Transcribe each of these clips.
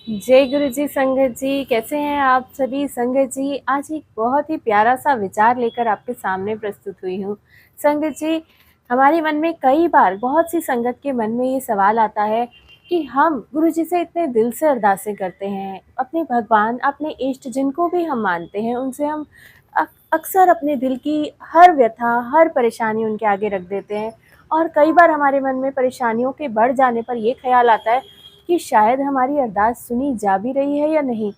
जय गुरु जी। संगत जी, कैसे हैं आप सभी? संगत जी, आज एक बहुत ही प्यारा सा विचार लेकर आपके सामने प्रस्तुत हुई हूँ। संगत जी, हमारे मन में कई बार, बहुत सी संगत के मन में ये सवाल आता है कि हम गुरु जी से इतने दिल से अरदासें करते हैं, अपने भगवान, अपने इष्ट जिनको भी हम मानते हैं, उनसे हम अक्सर अपने दिल की हर व्यथा, हर परेशानी उनके आगे रख देते हैं। और कई बार हमारे मन में परेशानियों के बढ़ जाने पर ये ख्याल आता है कि शायद हमारी अरदास सुनी जा भी रही है या नहीं,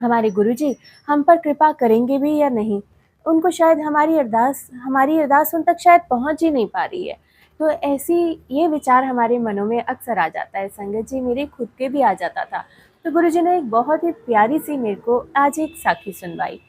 हमारे गुरुजी हम पर कृपा करेंगे भी या नहीं, उनको शायद हमारी अरदास उन तक शायद पहुंच ही नहीं पा रही है। तो ऐसी ये विचार हमारे मनों में अक्सर आ जाता है। संगत जी, मेरे खुद के भी आ जाता था। तो गुरुजी ने एक बहुत ही प्यारी सी मेरे को आज एक साखी सुनवाई।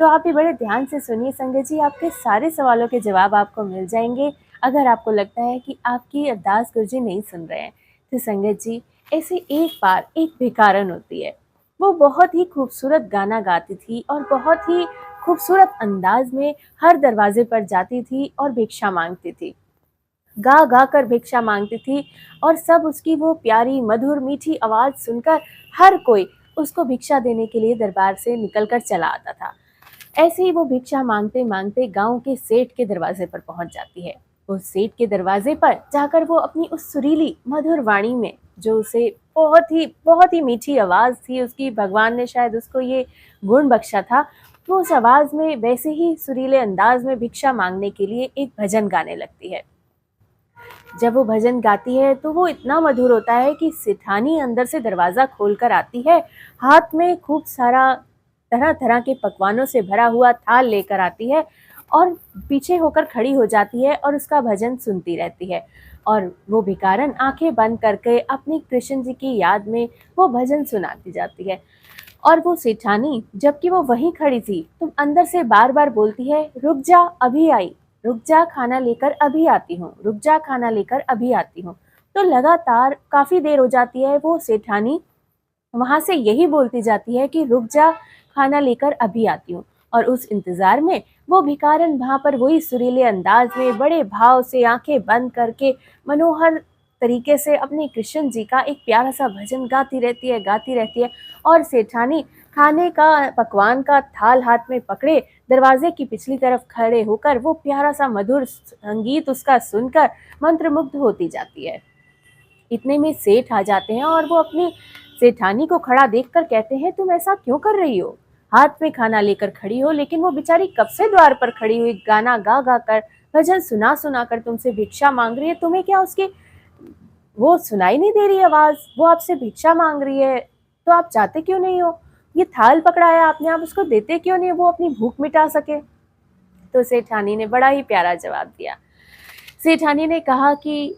तो आप भी बड़े ध्यान से सुनिए संगत जी, आपके सारे सवालों के जवाब आपको मिल जाएंगे अगर आपको लगता है कि आपकी अरदास गुरुजी नहीं सुन रहे हैं। तो संगत जी, ऐसे एक बार एक भिखारन होती है। वो बहुत ही खूबसूरत गाना गाती थी और बहुत ही खूबसूरत अंदाज में हर दरवाजे पर जाती थी और भिक्षा मांगती थी। गा गा कर भिक्षा मांगती थी और सब उसकी वो प्यारी मधुर मीठी आवाज़ सुनकर हर कोई उसको भिक्षा देने के लिए दरबार से निकल कर चला आता था। ऐसे ही वो भिक्षा मांगते मांगते गांव के सेठ के दरवाजे पर पहुंच जाती है। उस सेठ के दरवाजे पर जाकर वो अपनी उस सुरीली मधुर वाणी में, जो उसे बहुत ही मीठी आवाज़ थी उसकी, भगवान ने शायद उसको ये गुण बख्शा था, वो उस आवाज़ में वैसे ही सुरीले अंदाज में भिक्षा मांगने के लिए एक भजन गाने लगती है। जब वो भजन गाती है तो वो इतना मधुर होता है कि सेठानी अंदर से दरवाज़ा खोलकर आती है, हाथ में खूब सारा तरह तरह के पकवानों से भरा हुआ थाल लेकर आती है और पीछे होकर खड़ी हो जाती है और उसका भजन सुनती रहती है। और वो भिखारन आंखें बंद करके अपनी कृष्ण जी की याद में वो भजन सुनाती जाती है। और वो सेठानी, जबकि वो वहीं खड़ी थी, तो अंदर से बार बार बोलती है, रुक जा अभी आई, रुक जा खाना लेकर अभी आती हूँ, रुक जा खाना लेकर अभी आती हूँ। तो लगातार काफ़ी देर हो जाती है, वो सेठानी वहाँ से यही बोलती जाती है कि रुक जा खाना लेकर अभी आती हूँ। और उस इंतज़ार में वो भिखारन वहाँ पर वही सुरीले अंदाज में बड़े भाव से आंखें बंद करके मनोहर तरीके से अपने कृष्ण जी का एक प्यारा सा भजन गाती रहती है। और सेठानी खाने का पकवान का थाल हाथ में पकड़े दरवाजे की पिछली तरफ खड़े होकर वो प्यारा सा मधुर संगीत उसका सुनकर मंत्रमुग्ध होती जाती है। इतने में सेठ आ जाते हैं और वो अपनी सेठानी को खड़ा देखकर कहते हैं, तुम ऐसा क्यों कर रही हो? हाथ में खाना लेकर खड़ी हो, लेकिन वो बेचारी कब से द्वार पर खड़ी हुई गाना गा गा कर, भजन सुना सुना कर तुमसे भिक्षा मांग रही है। तुम्हें क्या उसकी वो सुनाई नहीं दे रही आवाज? वो आपसे भिक्षा मांग रही है, तो आप जाते क्यों नहीं हो? ये थाल पकड़ा है आपने, आप उसको देते क्यों नहीं, वो अपनी भूख मिटा सके? तो सेठानी ने बड़ा ही प्यारा जवाब दिया। सेठानी ने कहा कि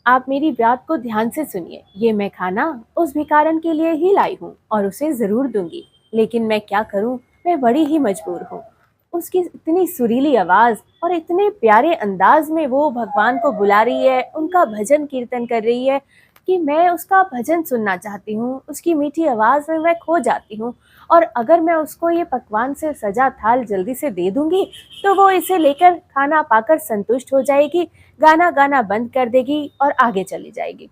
आप मेरी बात को ध्यान से सुनिए, ये मैं खाना उस भिखारन के लिए ही लाई हूँ और उसे जरूर दूंगी, लेकिन मैं क्या करूँ, मैं बड़ी ही मजबूर हूँ। उसकी इतनी सुरीली आवाज और इतने प्यारे अंदाज में वो भगवान को बुला रही है, उनका भजन कीर्तन कर रही है कि मैं उसका भजन सुनना चाहती हूँ, उसकी मीठी आवाज में मैं खो जाती हूँ। और अगर मैं उसको ये पकवान से सजा थाल जल्दी से दे दूंगी तो वो इसे लेकर खाना पाकर संतुष्ट हो जाएगी, गाना गाना बंद कर देगी और आगे चली जाएगी।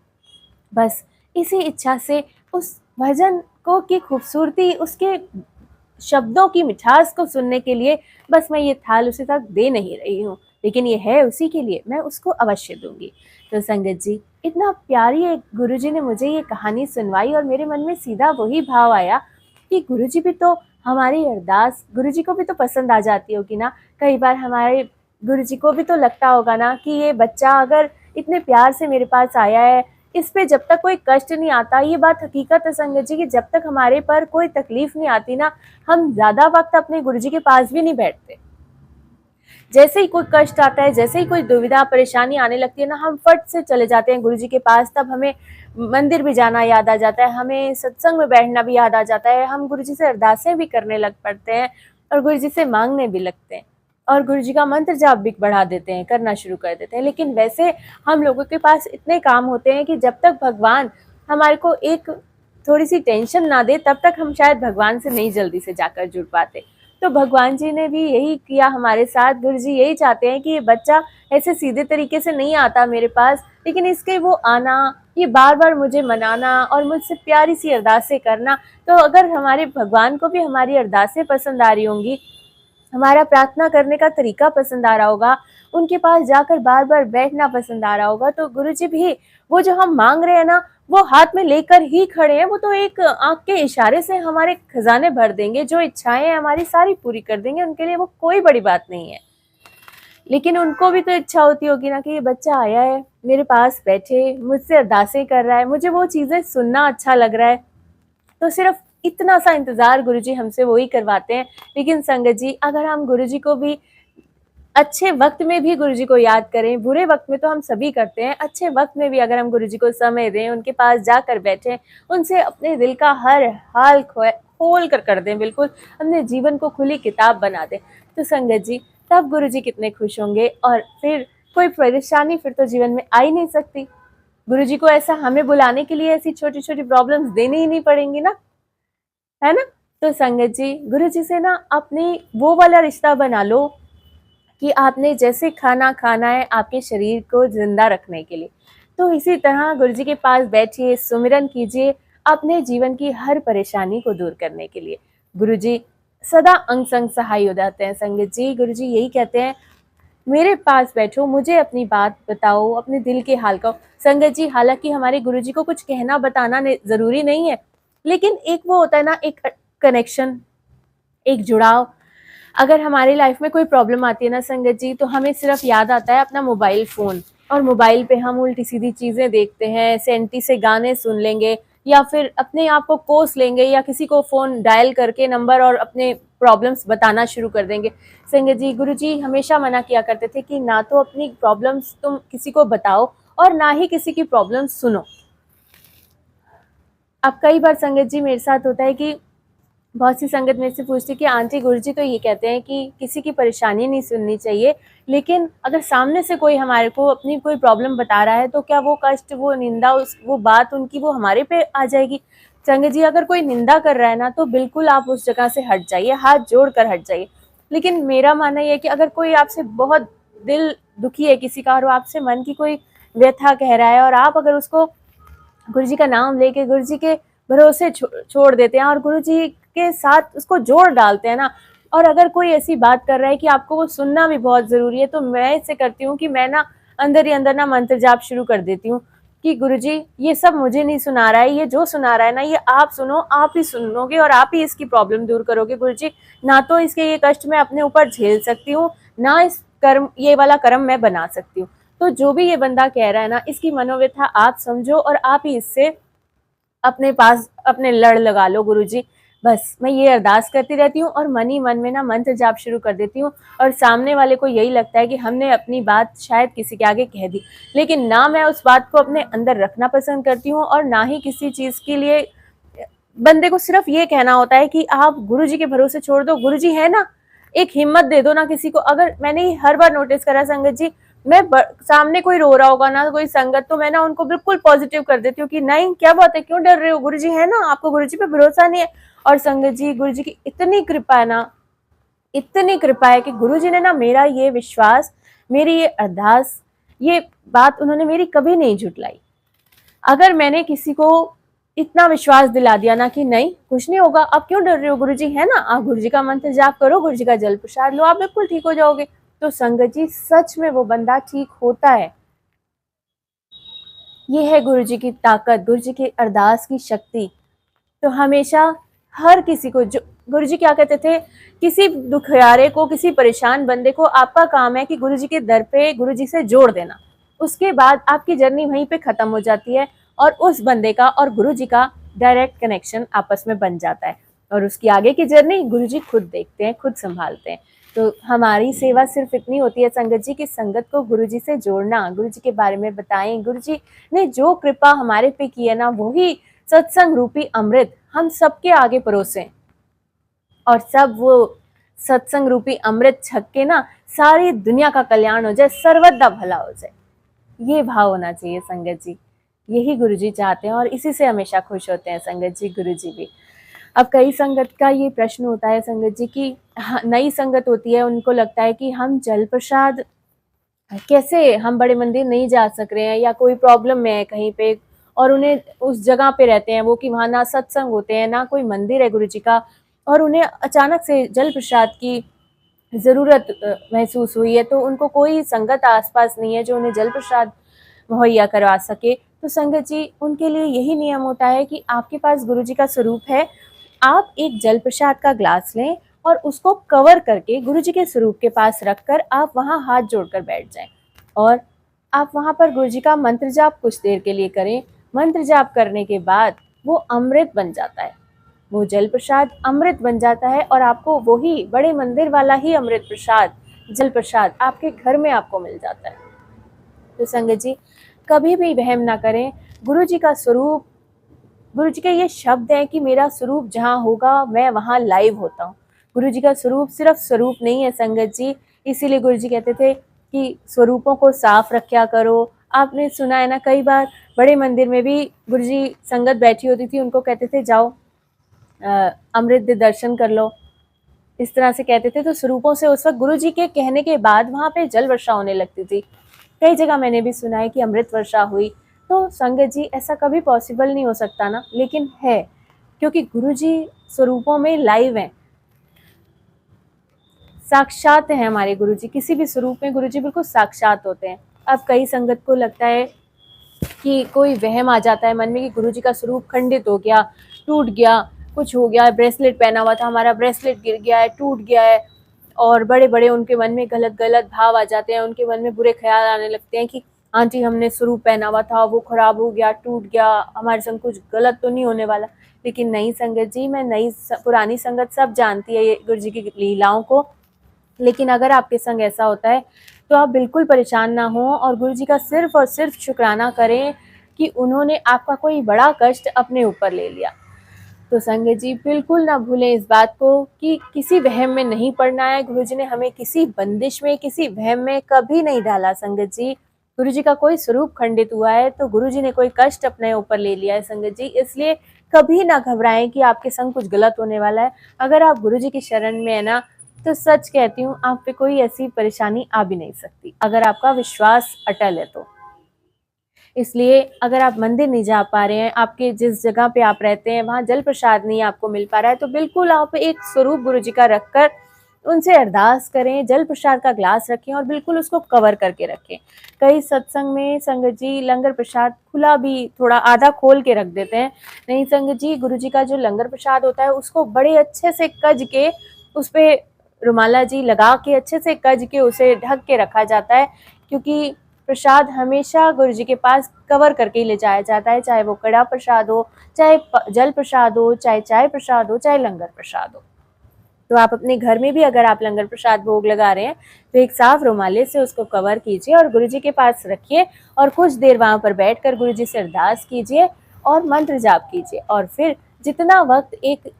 बस इसी इच्छा से उस भजन को की खूबसूरती, उसके शब्दों की मिठास को सुनने के लिए बस मैं ये थाल उसे तक दे नहीं रही हूँ, लेकिन ये है उसी के लिए, मैं उसको अवश्य दूंगी। तो संगत जी, इतना प्यारी एक गुरुजी ने मुझे ये कहानी सुनवाई और मेरे मन में सीधा वही भाव आया कि गुरुजी भी तो, हमारी अरदास गुरुजी को भी तो पसंद आ जाती होगी ना। कई बार हमारे गुरुजी को भी तो लगता होगा ना कि ये बच्चा अगर इतने प्यार से मेरे पास आया है, इस पे जब तक कोई कष्ट नहीं आता, ये बात हकीकत है संगत जी कि जब तक हमारे पर कोई तकलीफ नहीं आती ना, हम ज्यादा वक्त अपने गुरुजी के पास भी नहीं बैठते। जैसे ही कोई कष्ट आता है, जैसे ही कोई दुविधा परेशानी आने लगती है ना, हम फट से चले जाते हैं गुरुजी के पास। तब हमें मंदिर भी जाना याद आ जाता है, हमें सत्संग में बैठना भी याद आ जाता है, हम गुरुजी से अरदासें भी करने लग पड़ते हैं और गुरुजी से मांगने भी लगते हैं और गुरुजी का मंत्र जाप भी बढ़ा देते हैं, करना शुरू कर देते हैं। लेकिन वैसे हम लोगों के पास इतने काम होते हैं कि जब तक भगवान हमारे को एक थोड़ी सी टेंशन ना दे, तब तक हम शायद भगवान से नहीं जल्दी से जाकर जुड़ पाते। तो भगवान जी ने भी यही किया हमारे साथ। गुरु जी यही चाहते हैं कि ये बच्चा ऐसे सीधे तरीके से नहीं आता मेरे पास, लेकिन इसके वो आना, ये बार बार मुझे मनाना और मुझसे प्यारी सी अरदासें करना। तो अगर हमारे भगवान को भी हमारी अरदासें पसंद आ रही होंगी, हमारा प्रार्थना करने का तरीका पसंद आ रहा होगा, उनके पास जाकर बार बार बैठना पसंद आ रहा होगा, तो गुरुजी भी वो जो हम मांग रहे हैं ना, वो हाथ में लेकर ही खड़े हैं। वो तो एक आंख के इशारे से हमारे खजाने भर देंगे, जो इच्छाएं हैं हमारी सारी पूरी कर देंगे। उनके लिए वो कोई बड़ी बात नहीं है। लेकिन उनको भी तो इच्छा होती होगी ना कि ये बच्चा आया है मेरे पास, बैठे मुझसे अरदासें कर रहा है, मुझे वो चीजें सुनना अच्छा लग रहा है। तो सिर्फ इतना सा इंतजार गुरुजी हमसे वही करवाते हैं। लेकिन संगत जी, अगर हम गुरुजी को भी अच्छे वक्त में भी गुरुजी को याद करें, बुरे वक्त में तो हम सभी करते हैं, अच्छे वक्त में भी अगर हम गुरुजी को समय दें, उनके पास जाकर बैठें, उनसे अपने दिल का हर हाल खोल कर दें, बिल्कुल अपने जीवन को खुली किताब बना दें, तो संगत जी तब गुरुजी कितने खुश होंगे। और फिर कोई परेशानी फिर तो जीवन में आ ही नहीं सकती। गुरुजी को ऐसा हमें बुलाने के लिए ऐसी छोटी छोटी प्रॉब्लम्स देनी ही नहीं पड़ेंगी ना, है ना। तो संगत जी, गुरुजी से ना अपनी वो वाला रिश्ता बना लो कि आपने जैसे खाना खाना है आपके शरीर को जिंदा रखने के लिए, तो इसी तरह गुरुजी के पास बैठिए, सुमिरन कीजिए अपने जीवन की हर परेशानी को दूर करने के लिए। गुरुजी सदा अंग संग सहाय हो जाते हैं। संगत जी, गुरुजी यही कहते हैं, मेरे पास बैठो, मुझे अपनी बात बताओ, अपने दिल के हाल का। संगत जी, हालांकि हमारे गुरुजी को कुछ कहना बताना जरूरी नहीं है, लेकिन एक वो होता है ना, एक कनेक्शन, एक जुड़ाव। अगर हमारी लाइफ में कोई प्रॉब्लम आती है ना संगत जी, तो हमें सिर्फ याद आता है अपना मोबाइल फ़ोन, और मोबाइल पे हम उल्टी सीधी चीज़ें देखते हैं, सेंटी से गाने सुन लेंगे, या फिर अपने आप को कोस लेंगे, या किसी को फ़ोन डायल करके नंबर और अपने प्रॉब्लम्स बताना शुरू कर देंगे। संगत जी, गुरुजी हमेशा मना किया करते थे कि ना तो अपनी प्रॉब्लम्स तुम किसी को बताओ, और ना ही किसी की प्रॉब्लम्स सुनो। अब कई बार संगत जी मेरे साथ होता है कि बहुत सी संगत मेरे से पूछती है कि आंटी, गुरुजी तो ये कहते हैं कि किसी की परेशानी नहीं सुननी चाहिए, लेकिन अगर सामने से कोई हमारे को अपनी कोई प्रॉब्लम बता रहा है, तो क्या वो कष्ट, वो निंदा, वो बात उनकी वो हमारे पे आ जाएगी। संगत जी, अगर कोई निंदा कर रहा है ना, तो बिल्कुल आप उस जगह से हट जाइए, हाथ जोड़ कर हट जाइए। लेकिन मेरा मानना ये है कि अगर कोई आपसे बहुत दिल दुखी है किसी का, और वो आपसे मन की कोई व्यथा कह रहा है, और आप अगर उसको गुरुजी का नाम लेके गुरुजी के भरोसे छोड़ देते हैं, और गुरुजी के साथ उसको जोड़ डालते हैं ना, और अगर कोई ऐसी बात कर रहा है कि आपको वो सुनना भी बहुत ज़रूरी है, तो मैं इससे करती हूँ कि मैं ना अंदर ही अंदर ना मंत्र जाप शुरू कर देती हूँ कि गुरुजी ये सब मुझे नहीं सुना रहा है, ये जो सुना रहा है ना, ये आप सुनो, आप ही सुनोगे और आप ही इसकी प्रॉब्लम दूर करोगे। गुरुजी, ना तो इसके ये कष्ट मैं अपने ऊपर झेल सकती हूँ, ना इस कर्म, ये वाला कर्म मैं बना सकती हूँ। तो जो भी ये बंदा कह रहा है ना, इसकी मनोव्यथा आप समझो, और आप ही इससे अपने पास अपने लड़ लगा लो। गुरुजी, बस मैं ये अरदास करती रहती हूँ, और मन ही मन में ना मंत्र जाप शुरू कर देती हूँ। और सामने वाले को यही लगता है कि हमने अपनी बात शायद किसी के आगे कह दी, लेकिन ना मैं उस बात को अपने अंदर रखना पसंद करती हूँ, और ना ही किसी चीज़ के लिए बंदे को सिर्फ ये कहना होता है कि आप गुरुजी के भरोसे छोड़ दो, गुरुजी है ना, एक हिम्मत दे दो ना किसी को। अगर मैंने हर बार नोटिस करा संगत जी, मैं सामने कोई रो रहा होगा ना, कोई संगत, तो मैं ना उनको बिल्कुल पॉजिटिव कर देती हूँ कि नहीं, क्या बात है, क्यों डर रहे हो, गुरुजी है ना, आपको गुरुजी पे भरोसा नहीं है। और संगत जी, गुरुजी की इतनी कृपा है ना, इतनी कृपा है कि गुरुजी ने ना मेरा ये विश्वास, मेरी ये अरदास, ये बात उन्होंने मेरी कभी नहीं झुटलाई। अगर मैंने किसी को इतना विश्वास दिला दिया ना कि नहीं कुछ नहीं होगा, आप क्यों डर रहे हो, गुरुजी है ना, आप गुरुजी का मंत्र जाप करो, गुरुजी का जल प्रसाद लो, आप बिल्कुल ठीक हो जाओगे, तो संगत जी सच में वो बंदा ठीक होता है। ये है गुरुजी की ताकत, गुरुजी की अरदास की शक्ति। तो हमेशा हर किसी को, जो गुरुजी क्या कहते थे, किसी दुखियारे को, किसी परेशान बंदे को आपका काम है कि गुरुजी के दर पे गुरुजी से जोड़ देना। उसके बाद आपकी जर्नी वहीं पे खत्म हो जाती है, और उस बंदे का और गुरुजी का डायरेक्ट कनेक्शन आपस में बन जाता है, और उसकी आगे की जर्नी गुरुजी खुद देखते हैं, खुद संभालते हैं। तो हमारी सेवा सिर्फ इतनी होती है संगत जी की संगत को गुरुजी से जोड़ना, गुरुजी के बारे में बताएं। गुरुजी ने जो कृपा हमारे पे की है ना, वो ही सत्संग रूपी अमृत हम सबके आगे परोसें, और सब वो सत्संग रूपी अमृत छक के ना सारी दुनिया का कल्याण हो जाए, सर्वदा भला हो जाए। ये भाव होना चाहिए संगत जी, यही गुरुजी चाहते हैं, और इसी से हमेशा खुश होते हैं संगत जी, गुरुजी भी। अब कई संगत का ये प्रश्न होता है संगत जी कि नई संगत होती है, उनको लगता है कि हम जल प्रसाद कैसे, हम बड़े मंदिर नहीं जा सक रहे हैं या कोई प्रॉब्लम में है कहीं पे, और उन्हें उस जगह पे रहते हैं वो कि वहाँ ना सत्संग होते हैं ना कोई मंदिर है गुरु जी का, और उन्हें अचानक से जल प्रसाद की ज़रूरत महसूस हुई है, तो उनको कोई संगत आसपास नहीं है जो उन्हें जल प्रसाद मुहैया करवा सके। तो संगत जी, उनके लिए यही नियम होता है कि आपके पास गुरु जी का स्वरूप है, आप एक जल प्रसाद का ग्लास लें और उसको कवर करके गुरु जी के स्वरूप के पास रखकर आप वहाँ हाथ जोड़कर बैठ जाएं, और आप वहाँ पर गुरु जी का मंत्र जाप कुछ देर के लिए करें। मंत्र जाप करने के बाद वो अमृत बन जाता है, वो जल प्रसाद अमृत बन जाता है, और आपको वही बड़े मंदिर वाला ही अमृत प्रसाद, जल प्रसाद आपके घर में आपको मिल जाता है। तो संगत जी, कभी भी वहम ना करें। गुरु जी का स्वरूप, गुरु जी के ये शब्द हैं कि मेरा स्वरूप जहाँ होगा मैं वहाँ लाइव होता हूँ। गुरु जी का स्वरूप सिर्फ स्वरूप नहीं है संगत जी, इसीलिए गुरु जी कहते थे कि स्वरूपों को साफ रखा करो। आपने सुना है ना, कई बार बड़े मंदिर में भी गुरु जी संगत बैठी होती थी, उनको कहते थे जाओ अमृत दर्शन कर लो, इस तरह से कहते थे। तो स्वरूपों से उस वक्त गुरु जी के कहने के बाद वहाँ पे जल वर्षा होने लगती थी। कई जगह मैंने भी सुना है कि अमृत वर्षा हुई। तो संगत जी, ऐसा कभी पॉसिबल नहीं हो सकता ना, लेकिन है, क्योंकि गुरु जी स्वरूपों में लाइव हैं, साक्षात है हमारे गुरु जी। किसी भी स्वरूप में गुरु जी बिल्कुल साक्षात होते हैं। अब कई संगत को लगता है कि कोई वहम आ जाता है मन में कि गुरु जी का स्वरूप खंडित हो गया, टूट गया, कुछ हो गया, ब्रेसलेट पहना हुआ था, हमारा ब्रेसलेट गिर गया है, टूट गया है, और बड़े बड़े उनके मन में गलत गलत भाव आ जाते हैं, उनके मन में बुरे ख्याल आने लगते हैं कि आंटी हमने स्वरूप पहना हुआ था, वो खराब हो गया, टूट गया, हमारे संग कुछ गलत तो नहीं होने वाला। लेकिन नई संगत जी, मैं नई पुरानी संगत सब जानती है ये गुरु जी की लीलाओं को, लेकिन अगर आपके संग ऐसा होता है तो आप बिल्कुल परेशान ना हो, और गुरु जी का सिर्फ और सिर्फ शुक्राना करें कि उन्होंने आपका कोई बड़ा कष्ट अपने ऊपर ले लिया। तो संगत जी, बिल्कुल ना भूलें इस बात को कि किसी वहम में नहीं पड़ना है। गुरु जी ने हमें किसी बंदिश में, किसी वहम में कभी नहीं डाला संगत जी। गुरु जी का कोई स्वरूप खंडित हुआ है तो गुरु जी ने कोई कष्ट अपने ऊपर ले लिया है संगत जी, इसलिए कभी ना घबराएं कि आपके संग कुछ गलत होने वाला है। अगर आप गुरु जी की शरण में है ना, तो सच कहती हूँ, आप पे कोई ऐसी परेशानी आ भी नहीं सकती, अगर आपका विश्वास अटल है तो। इसलिए अगर आप मंदिर नहीं जा पा रहे हैं, आपके जिस जगह पे आप रहते हैं वहाँ जल प्रसाद नहीं आपको मिल पा रहा है, तो बिल्कुल आप एक स्वरूप गुरु जी का रखकर उनसे अरदास करें, जल प्रसाद का ग्लास रखें और बिल्कुल उसको कवर करके रखें। कई सत्संग में संगत जी लंगर प्रसाद खुला भी, थोड़ा आधा खोल के रख देते हैं। नहीं संगत जी, गुरु जी का जो लंगर प्रसाद होता है उसको बड़े अच्छे से कज के, उस पर रुमाला जी लगा के अच्छे से कज के उसे ढक के रखा जाता है, क्योंकि प्रसाद हमेशा गुरु जी के पास कवर करके ही ले जाया जाता है, चाहे वो कड़ा प्रसाद हो, चाहे जल प्रसाद हो, चाहे चाय प्रसाद हो, चाहे लंगर प्रसाद हो। तो आप अपने घर में भी अगर आप लंगर प्रसाद भोग लगा रहे हैं तो एक साफ रुमाले से उसको कवर कीजिए और गुरु जी के पास रखिए, और कुछ देर वहाँ पर बैठकर गुरु जी से अरदास कीजिए और मंत्र जाप कीजिए। और फिर जितना वक्त एक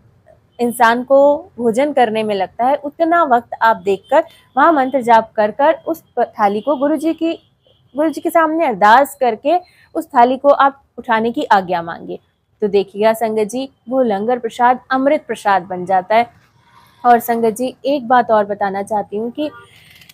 इंसान को भोजन करने में लगता है, उतना वक्त आप देखकर वहाँ मंत्र जाप कर कर उस थाली को गुरु जी के सामने अरदास करके उस थाली को आप उठाने की आज्ञा मांगिए। तो देखिएगा संगत जी, वो लंगर प्रसाद अमृत प्रसाद बन जाता है। और संगत जी, एक बात और बताना चाहती हूँ कि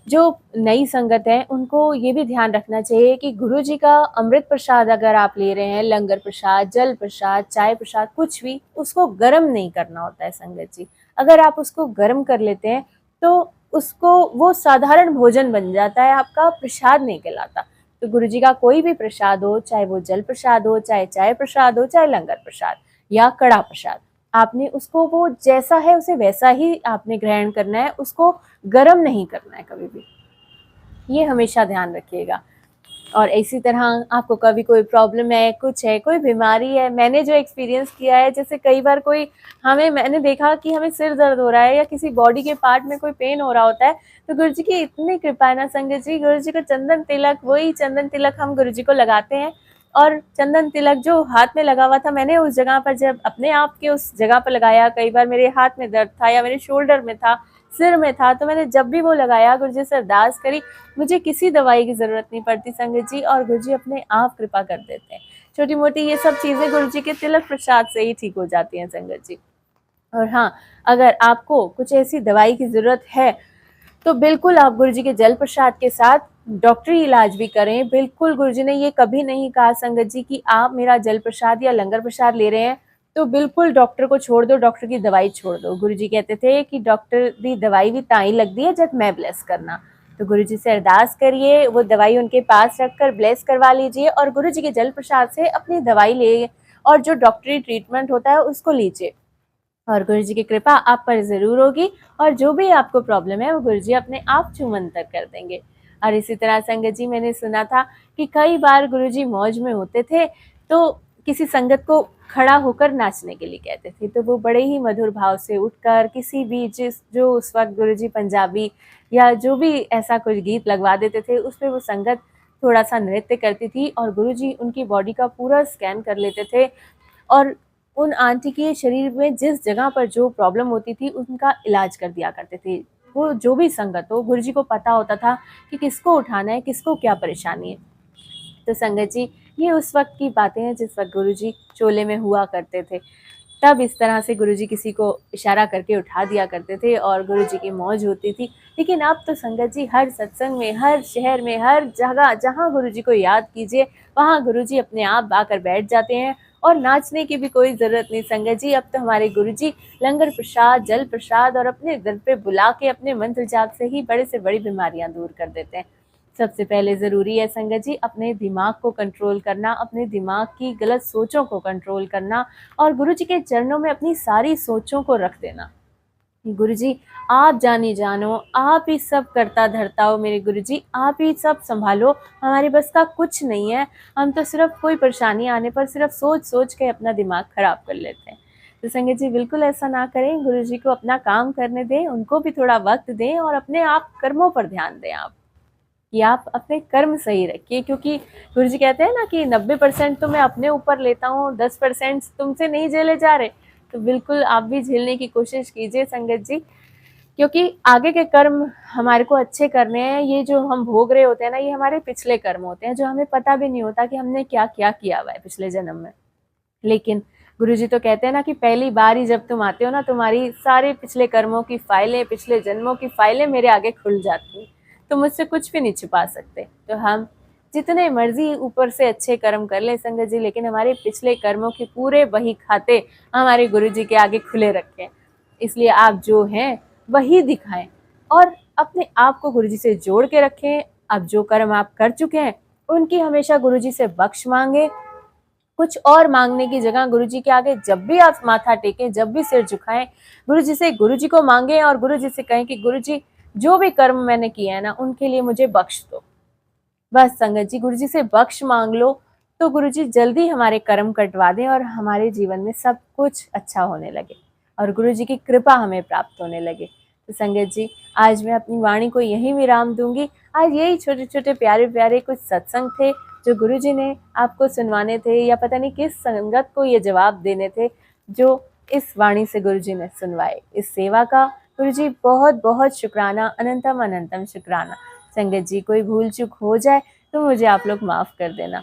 जो नई संगत है उनको ये भी ध्यान रखना चाहिए कि गुरु जी का अमृत प्रसाद अगर आप ले रहे हैं, लंगर प्रसाद, जल प्रसाद, चाय प्रसाद, कुछ भी, उसको गर्म नहीं करना होता है संगत जी। अगर आप उसको गर्म कर लेते हैं तो उसको वो साधारण भोजन बन जाता है, आपका प्रसाद नहीं कहलाता। तो गुरु जी का कोई भी प्रसाद हो, चाहे वो जल प्रसाद हो, चाहे चाय प्रसाद हो, चाहे लंगर प्रसाद या कड़ा प्रसाद, आपने उसको वो जैसा है उसे वैसा ही आपने ग्रहण करना है, उसको गर्म नहीं करना है कभी भी, ये हमेशा ध्यान रखिएगा। और इसी तरह आपको कभी कोई प्रॉब्लम है, कुछ है, कोई बीमारी है, मैंने जो एक्सपीरियंस किया है, जैसे कई बार मैंने देखा कि हमें सिर दर्द हो रहा है या किसी बॉडी के पार्ट में कोई पेन हो रहा होता है, तो गुरु जी की इतनी कृपा है ना संगत जी, गुरु जी का चंदन तिलक, वही चंदन तिलक हम गुरु जी को लगाते हैं। और चंदन तिलक जो हाथ में लगा हुआ था, मैंने उस जगह पर जब अपने आप के उस जगह पर लगाया, कई बार मेरे हाथ में दर्द था या मेरे शोल्डर में था, सिर में था, तो मैंने जब भी वो लगाया, गुरु जी से अरदास करी, मुझे किसी दवाई की जरूरत नहीं पड़ती संगत जी, और गुरु जी अपने आप कृपा कर देते हैं। छोटी मोटी ये सब चीजें गुरु जी के तिलक प्रसाद से ही ठीक हो जाती हैं संगत जी। और हाँ, अगर आपको कुछ ऐसी दवाई की ज़रूरत है तो बिल्कुल आप गुरुजी के जल प्रसाद के साथ डॉक्टरी इलाज भी करें। बिल्कुल गुरुजी ने ये कभी नहीं कहा संगत जी कि आप मेरा जल प्रसाद या लंगर प्रसाद ले रहे हैं तो बिल्कुल डॉक्टर को छोड़ दो, डॉक्टर की दवाई छोड़ दो। गुरुजी कहते थे कि डॉक्टर दी दवाई भी ताई लगदी है जब मैं ब्लेस करना। तो गुरुजी से अरदास करिए, वो दवाई उनके पास रखकर ब्लेस करवा लीजिए और गुरुजी के जल प्रसाद से अपनी दवाई ले और जो डॉक्टरी ट्रीटमेंट होता है उसको लीजिए और गुरुजी की कृपा आप पर ज़रूर होगी और जो भी आपको प्रॉब्लम है वो गुरुजी अपने आप छूमंतर कर देंगे। और इसी तरह संगत जी मैंने सुना था कि कई बार गुरुजी मौज में होते थे तो किसी संगत को खड़ा होकर नाचने के लिए कहते थे, तो वो बड़े ही मधुर भाव से उठकर किसी भी जो उस वक्त गुरुजी पंजाबी या जो भी ऐसा कुछ गीत लगवा देते थे उस पर वो संगत थोड़ा सा नृत्य करती थी और गुरुजी उनकी बॉडी का पूरा स्कैन कर लेते थे और उन आंटी के शरीर में जिस जगह पर जो प्रॉब्लम होती थी उनका इलाज कर दिया करते थे। वो जो भी संगत हो गुरुजी को पता होता था कि किसको उठाना है, किसको क्या परेशानी है। तो संगत जी ये उस वक्त की बातें हैं जिस वक्त गुरुजी चोले में हुआ करते थे। तब इस तरह से गुरुजी किसी को इशारा करके उठा दिया करते थे और गुरुजी की मौज होती थी। लेकिन अब तो संगत जी हर सत्संग में, हर शहर में, हर जगह जहाँ गुरुजी को याद कीजिए वहाँ गुरुजी अपने आप आकर बैठ जाते हैं और नाचने की भी कोई ज़रूरत नहीं संगत जी। अब तो हमारे गुरुजी लंगर प्रसाद, जल प्रसाद और अपने दर पे बुला के अपने मंत्र जाप से ही बड़े से बड़ी बीमारियां दूर कर देते हैं। सबसे पहले ज़रूरी है संगत जी अपने दिमाग को कंट्रोल करना, अपने दिमाग की गलत सोचों को कंट्रोल करना और गुरुजी के चरणों में अपनी सारी सोचों को रख देना। गुरुजी आप जानी जानो, आप ही सब करता धरता हो मेरे गुरुजी, आप ही सब संभालो, हमारे बस का कुछ नहीं है। हम तो सिर्फ कोई परेशानी आने पर सिर्फ सोच सोच के अपना दिमाग खराब कर लेते हैं। तो संगत जी बिल्कुल ऐसा ना करें, गुरुजी को अपना काम करने दें, उनको भी थोड़ा वक्त दें और अपने आप कर्मों पर ध्यान दें आप कि आप अपने कर्म सही रखिए। क्योंकि गुरुजी कहते हैं ना कि 90% तो मैं अपने ऊपर लेता हूँ, 10% तुमसे नहीं झेले जा रहे। तो बिल्कुल आप भी झेलने की कोशिश कीजिए संगत जी, क्योंकि आगे के कर्म हमारे को अच्छे करने हैं। ये जो हम भोग रहे होते हैं ना, ये हमारे पिछले कर्म होते हैं जो हमें पता भी नहीं होता कि हमने क्या क्या किया हुआ है पिछले जन्म में। लेकिन गुरुजी तो कहते हैं ना कि पहली बार ही जब तुम आते हो ना, तुम्हारी सारे पिछले कर्मों की फाइलें, पिछले जन्मों की फाइलें मेरे आगे खुल जाती हैं। तो मुझसे कुछ भी नहीं छुपा सकते। तो हम जितने मर्जी ऊपर से अच्छे कर्म कर ले संगत जी, लेकिन हमारे पिछले कर्मों के पूरे बही खाते हमारे गुरुजी के आगे खुले रखें। इसलिए आप जो हैं वही दिखाएं और अपने आप को गुरुजी से जोड़ के रखें। अब जो कर्म आप कर चुके हैं उनकी हमेशा गुरुजी से बख्श मांगे। कुछ और मांगने की जगह गुरुजी के आगे जब भी आप माथा टेकें, जब भी सिर झुकाएं, गुरुजी से गुरुजी को मांगे और गुरुजी से कहें कि गुरुजी जो भी कर्म मैंने किया है ना उनके लिए मुझे बख्श दो। बस संगत जी गुरुजी से बख्श मांग लो तो गुरुजी जल्दी हमारे कर्म कटवा दें और हमारे जीवन में सब कुछ अच्छा होने लगे और गुरुजी की कृपा हमें प्राप्त होने लगे। तो संगत जी आज मैं अपनी वाणी को यहीं विराम दूंगी। आज यही छोटे छोटे प्यारे प्यारे कुछ सत्संग थे जो गुरुजी ने आपको सुनवाने थे, या पता नहीं किस संगत को ये जवाब देने थे जो इस वाणी से गुरुजी ने सुनवाए। इस सेवा का गुरुजी बहुत बहुत शुक्राना, अनंतम अनंतम शुक्राना। संगत जी कोई भूल चूक हो जाए तो मुझे आप लोग माफ़ कर देना।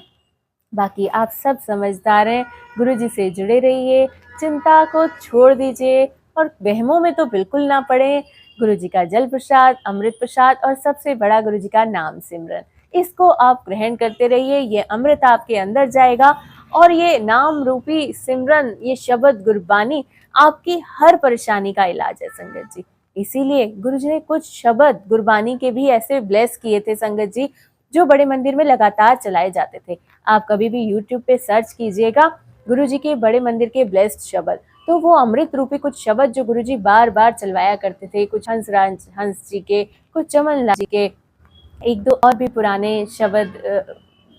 बाकी आप सब समझदार हैं, गुरुजी से जुड़े रहिए, चिंता को छोड़ दीजिए और वहमों में तो बिल्कुल ना पड़े। गुरुजी का जल प्रसाद, अमृत प्रसाद और सबसे बड़ा गुरुजी का नाम सिमरन, इसको आप ग्रहण करते रहिए। ये अमृत आपके अंदर जाएगा और ये नाम रूपी सिमरन, ये शब्द गुरबानी आपकी हर परेशानी का इलाज है संगत जी। इसीलिए गुरुजी ने कुछ शब्द गुरबानी के भी ऐसे ब्लेस किए थे संगत जी जो बड़े मंदिर में लगातार चलाए जाते थे। आप कभी भी YouTube पे सर्च कीजिएगा गुरुजी के बड़े मंदिर के ब्लेस्ड शब्द, तो वो अमृत रूपी कुछ शब्द जो गुरुजी बार बार चलवाया करते थे, कुछ हंस जी के, कुछ चमन लाल जी के, एक दो और भी पुराने शब्द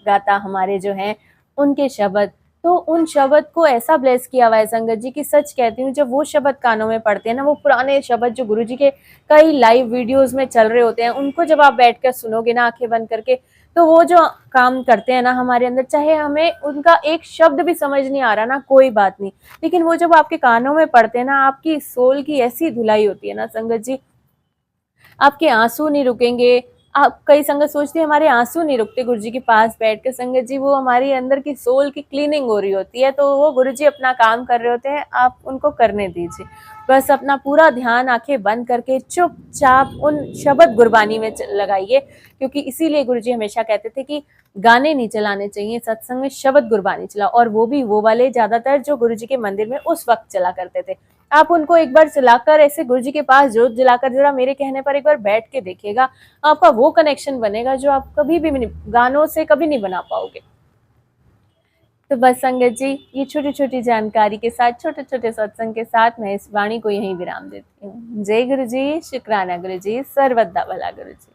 गाता हमारे जो हैं उनके शब्द। तो उन शब्द को ऐसा ब्लेस किया हुआ है संगत जी की सच कहती हूँ, जब वो शब्द कानों में पड़ते हैं ना, वो पुराने शब्द जो गुरुजी के कई लाइव वीडियोस में चल रहे होते हैं, उनको जब आप बैठकर सुनोगे ना आंखें बंद करके, तो वो जो काम करते हैं ना हमारे अंदर, चाहे हमें उनका एक शब्द भी समझ नहीं आ रहा ना, कोई बात नहीं, लेकिन वो जब आपके कानों में पड़ते हैं ना, आपकी सोल की ऐसी धुलाई होती है ना संगत जी, आपके आंसू नहीं रुकेंगे। आप कई संगत सोचती है हमारे आंसू नहीं रुकते गुरुजी के पास बैठ के, संगत जी वो हमारी अंदर की सोल की क्लीनिंग हो रही होती है, तो वो गुरुजी अपना काम कर रहे होते हैं, आप उनको करने दीजिए। बस अपना पूरा ध्यान आंखें बंद करके चुपचाप उन शब्द गुरबानी में लगाइए, क्योंकि इसीलिए गुरुजी हमेशा कहते थे कि गाने नहीं चलाने चाहिए सत्संग में, शब्द गुरबानी चलाओ, और वो भी वो वाले ज्यादातर जो गुरुजी के मंदिर में उस वक्त चला करते थे। आप उनको एक बार चलाकर ऐसे गुरुजी के पास जोत जलाकर जरा मेरे कहने पर एक बार बैठ के देखिएगा, आपका वो कनेक्शन बनेगा जो आप कभी भी गानों से कभी नहीं बना पाओगे। तो बस संगत जी, ये छोटी छोटी जानकारी के साथ, छोटे छोटे सत्संग के साथ मैं इस वाणी को यहीं विराम देती हूँ। जय गुरु जी, शुक्राना गुरु जी, सर्वदा भला गुरु जी।